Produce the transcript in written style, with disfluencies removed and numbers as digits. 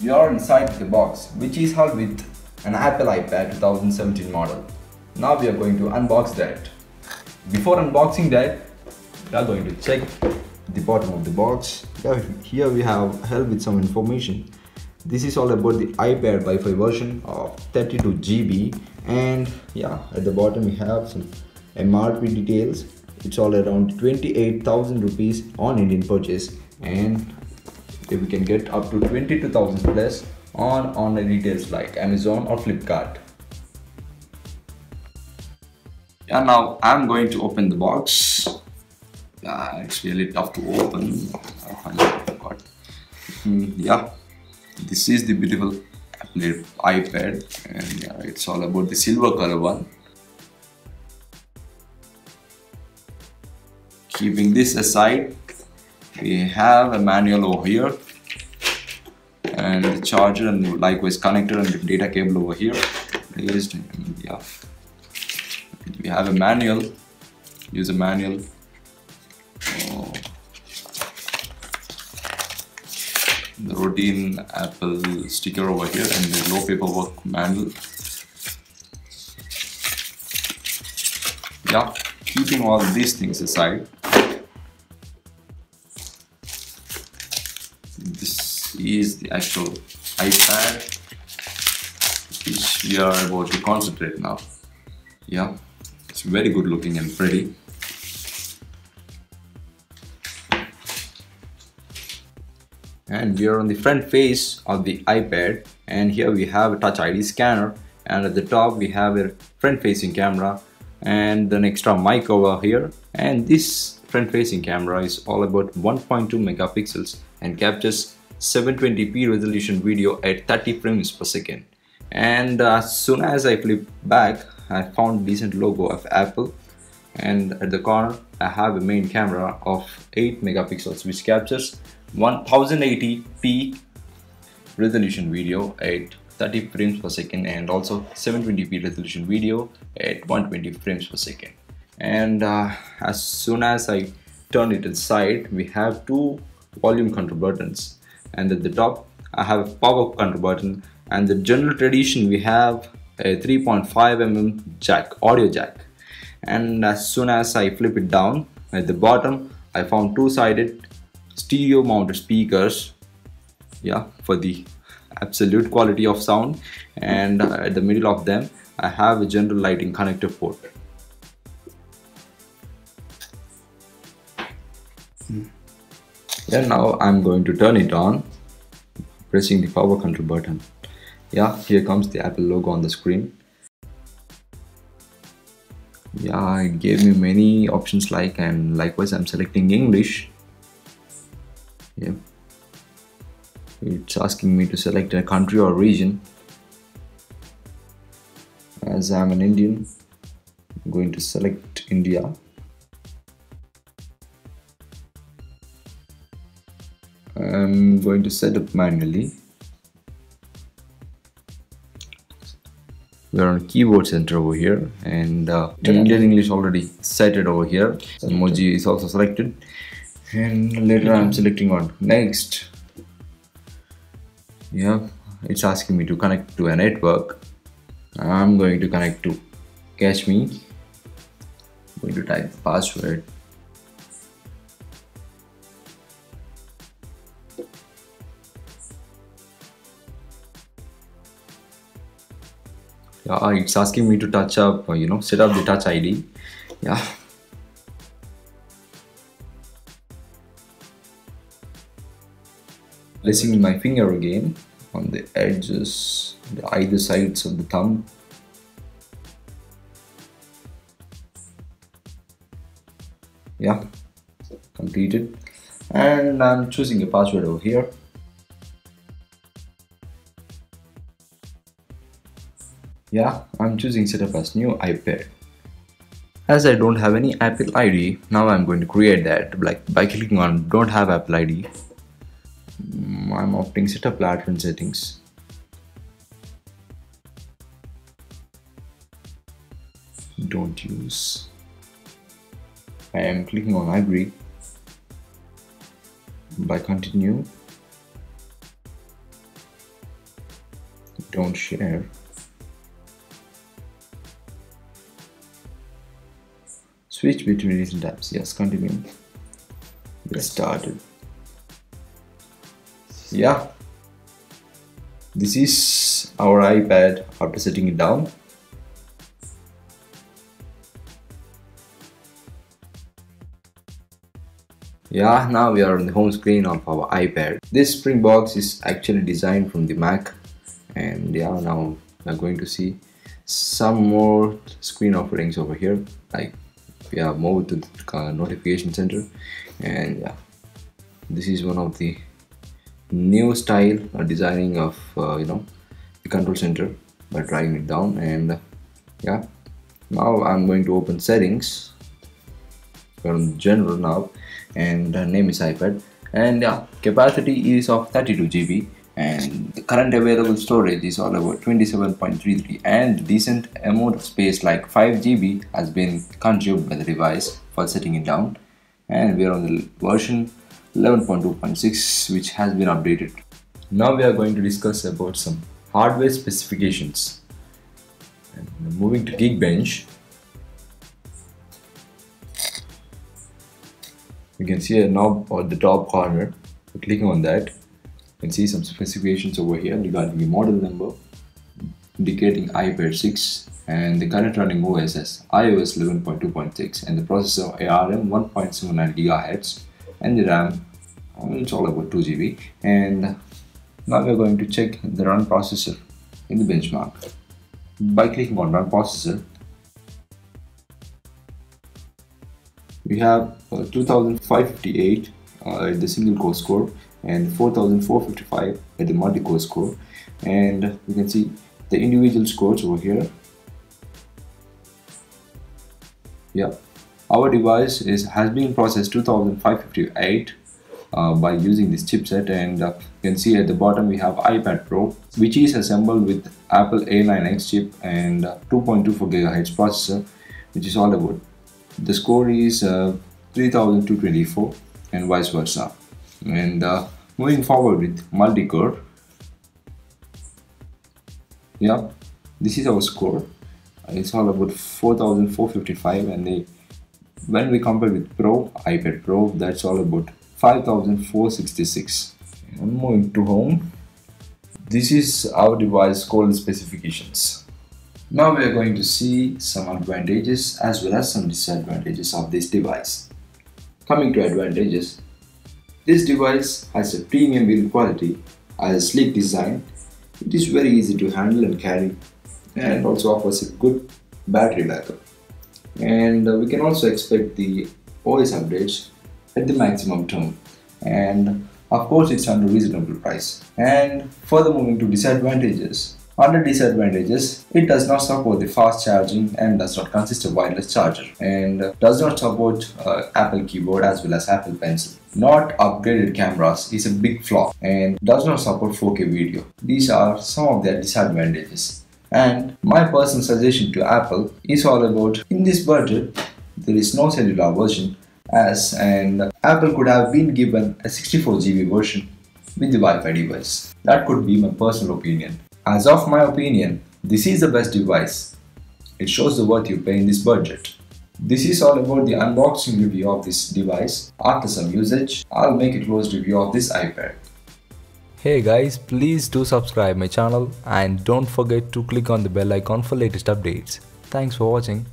We are inside the box, which is held with an Apple iPad 2017 model. Now we are going to unbox that. Before unboxing that, we are going to check the bottom of the box. Here we have help with some information. This is all about the iPad Wi-Fi version of 32 GB, and yeah, at the bottom we have some MRP details. It's all around 28,000 rupees on Indian purchase, and we can get up to 22,000 plus on online retails like Amazon or Flipkart. Yeah, now I'm going to open the box. It's really tough to open. Yeah, this is the beautiful iPad, and yeah, it's all about the silver color one. Keeping this aside, we have a manual over here, and the charger, and likewise connector and the data cable over here. Yeah, we have a manual, user manual. The routine Apple sticker over here, and the low paperwork manual. Yeah, keeping all these things aside, this is the actual iPad which we are about to concentrate now. Yeah, it's very good looking and pretty. And we are on the front face of the iPad, and here we have a Touch ID scanner, and at the top we have a front facing camera and an extra mic over here. And this front facing camera is all about 1.2 megapixels and captures 720p resolution video at 30 frames per second. And as soon as I flip back, I found decent logo of Apple, and at the corner I have a main camera of 8 megapixels which captures 1080p resolution video at 30 frames per second, and also 720p resolution video at 120 frames per second. And as soon as I turn it inside, we have two volume control buttons, and at the top I have a power control button, and the general tradition we have a 3.5 mm jack, audio jack. And as soon as I flip it down, at the bottom I found two-sided stereo mounted speakers, yeah, for the absolute quality of sound. And at the middle of them I have a general lighting connector port. Then now I'm going to turn it on, pressing the power control button. Yeah, here comes the Apple logo on the screen. Yeah, it gave me many options like, and likewise I'm selecting English. Yeah, it's asking me to select a country or region. As I'm an Indian, I'm going to select India. I'm going to set up manually. We are on keyboard center over here, and Indian English already set it over here. Emoji is also selected, and later I'm selecting on next. Yeah, it's asking me to connect to a network. I'm going to connect to Catch Me. I'm going to type the password. Yeah, it's asking me to touch up, set up the Touch ID. Yeah. Placing my finger again on the edges, the either sides of the thumb. Yeah, completed. And I'm choosing a password over here. Yeah, I'm choosing setup as new iPad. As I don't have any Apple ID, now I'm going to create that by clicking on don't have Apple ID. I'm opting setup platform settings. Don't use. I am clicking on agree. By continue. background share. Switch between recent apps. Yes, continue. Get started. Yeah, this is our iPad after setting it down. Yeah, now we are on the home screen of our iPad. This spring box is actually designed from the Mac, and yeah, now we're going to see some more screen offerings over here. Like we have moved to the notification center, and yeah, this is one of the new style designing of the control center by dragging it down. And yeah, now I'm going to open settings. We're on general now, and the name is iPad, and yeah, capacity is of 32 GB, and the current available storage is all about 27.33, and decent amount of space like 5 GB has been consumed by the device for setting it down. And we are on the version 11.2.6, which has been updated. Now we are going to discuss about some hardware specifications. And moving to Geekbench, you can see a knob at the top corner. Clicking on that, you can see some specifications over here regarding the model number, indicating iPad 6, and the current running OS is iOS 11.2.6, and the processor ARM 1.79 GHz, and the RAM, it's all about 2 GB. And now we are going to check the run processor in the benchmark. By clicking on run processor, we have 2558 at the single core score and 4455 at the multi-core score, and you can see the individual scores over here. Yeah, our device has been processed 2558 by using this chipset, and you can see at the bottom we have iPad Pro, which is assembled with Apple A9X chip and 2.24 GHz processor, which is all about. The score is 3224 and vice versa. And moving forward with multi-core, yeah, this is our score. It's all about 4455, and when we compare with Pro, iPad Pro, that's all about 5466. And moving to home, this is our device called specifications. Now we are going to see some advantages as well as some disadvantages of this device. Coming to advantages, this device has a premium build quality, has a sleek design, it is very easy to handle and carry, and also offers a good battery backup. And we can also expect the OS updates at the maximum term, and of course it's under reasonable price. And further moving to disadvantages, under disadvantages, it does not support the fast charging and does not consist of wireless charger, and does not support Apple keyboard as well as Apple Pencil. Not upgraded cameras is a big flaw, and does not support 4K video. These are some of their disadvantages. And my personal suggestion to Apple is all about, in this budget there is no cellular version, and Apple could have been given a 64 GB version with the Wi-Fi device. That could be my personal opinion. As of my opinion, this is the best device. It shows the worth you pay in this budget. This is all about the unboxing review of this device. After some usage, I'll make a close review of this iPad. Hey guys, please do subscribe my channel and don't forget to click on the bell icon for latest updates. Thanks for watching.